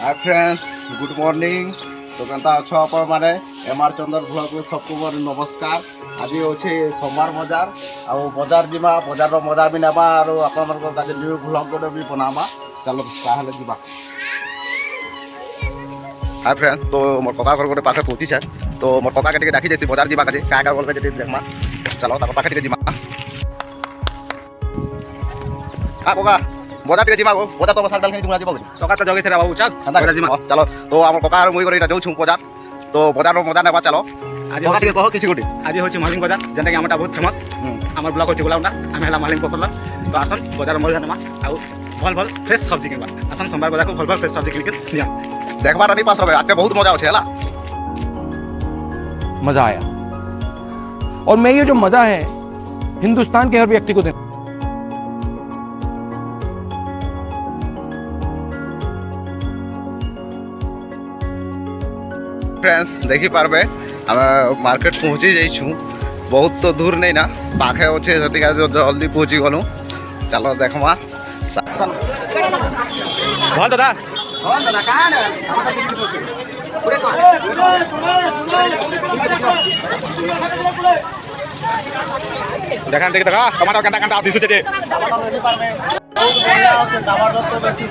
Hi friends, good morning. तो केनता अच्छो आपण माने एमआर चंदर ब्लॉग में सबको मोर नमस्कार। आज होछे सोमवार बाजार आउ बाजार जिमा बाजार रो मजा भी नेबा आरो आपण मन का न्यू ब्लॉग गोटे भी बनामा। चलो ताहले जिबा। हाय फ्रेंड्स, तो मोर कका घर गोटे पाखे पहुंची है। तो मोर कका के टिके डाकी जैसी बाजार जिबा काजे का का बोलबे जदी देखमा। चलो ता पाखे टिके जिमा। का कका बाजार टिके जिमा गो बाजार तो साल डाल के जिमा जिबा सका तो जगे छरा बाबू चल बाजार जिमा। चलो तो आम कका मुई कर जाऊँ बाजार। तो बाजार मजा नेबा। चलो आज कका टिके कह किछि गोटे आज होची मालिंग बाजार जेंटा कि हमटा बहुत फेमस हमर ब्लॉग होची गुलाउंडा हम हला मालिंग पकड़ला। तो आसन बाजार मजा नेमा आउ भल भल फ्रेश सब्जी किनबा। आसन सोमवार बाजार को भल भल फ्रेश सब्जी किन के लिया देखबा नहीं पास रहे आके बहुत मजा होछे हला। मजा आया और मैं ये जो मजा है हिंदुस्तान के हर व्यक्ति को देना। फ्रेंड्स देखी पारबे हमें मार्केट पहुंची जाइछु। बहुत तो दूर नहीं ना पाखे अच्छे जो जल्दी पहुंची गलु। चलो देखमा भल दादा देखा देख देखा टमाटर कंटा कंटा दिसु छे टमाटर तो बेसी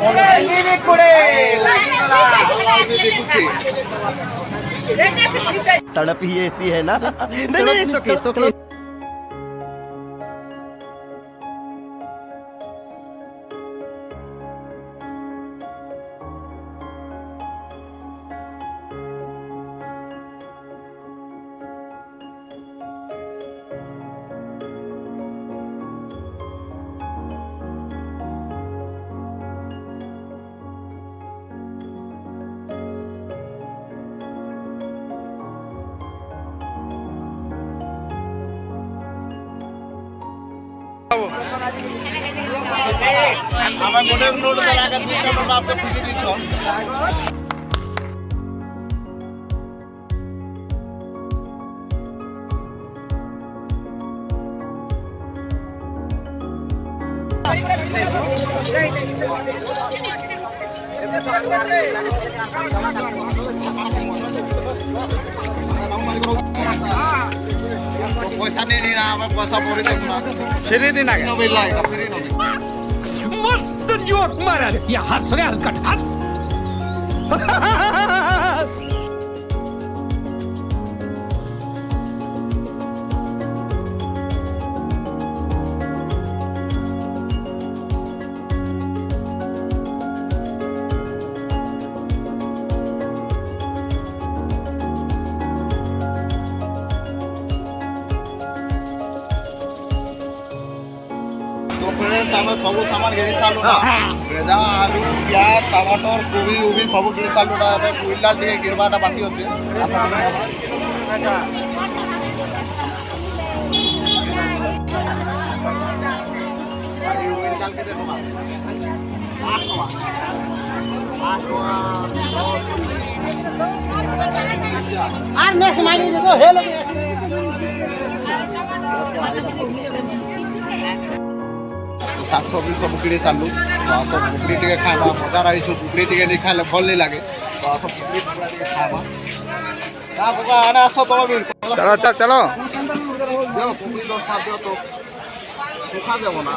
तड़प ही ऐसी है ना। नहीं सोके हमें गोटे नोट चला के 3 नोट आपके फिजी दी छो। पैसा नहीं ना हमें पैसा पूरी देखना फ्री दिन आ गया फ्री नहीं मस्त जोक मारा या हंस रे हलकट हंस। तो फ्रेंड्स हमें सब सामान घेरी सालू ना भेजा आलू प्याज टमाटर कोबी उबी सब घेरी सालू ना। हमें कुइला टिके गिरवाटा बाकी होचे। निकाल के देखो আর নেক্সট মাইলি তো হেলো शाक सब्जी सब किणे सालू। तो आस पुकड़ी टिके खाइबा मजा रही छु। पुकड़ी टिके नहीं खाइले भल नहीं लागे। तो आस पुकड़ी टिके खाइबा का बाबा आने आसो तो भी चलो चल चलो देओ पुकड़ी 10 देओ तो सुखा देबो ना।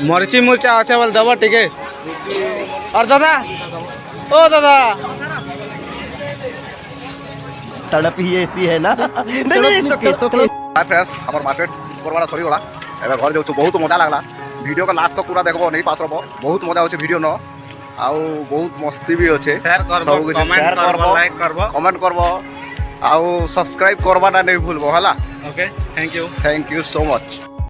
मरची मुरचा अच्छा बोल दबा टिके। और दादा ओ दादा तड़प ही ऐसी है ना। नहीं सोके हाय फ्रेंड्स, हमर मार्केट करवाला सरी गला। एबे घर जाउछु। बहुत मजा लागला। वीडियो का लास्ट तक पूरा देखबो नहीं पास रबो। बहुत मजा होचे वीडियो न आउ बहुत मस्ती भी होचे। शेयर करबो कमेंट करबो लाइक करबो कमेंट करबो आउ सब्सक्राइब करबा ना नहीं भूलबो हला। Okay thank you thank you so much.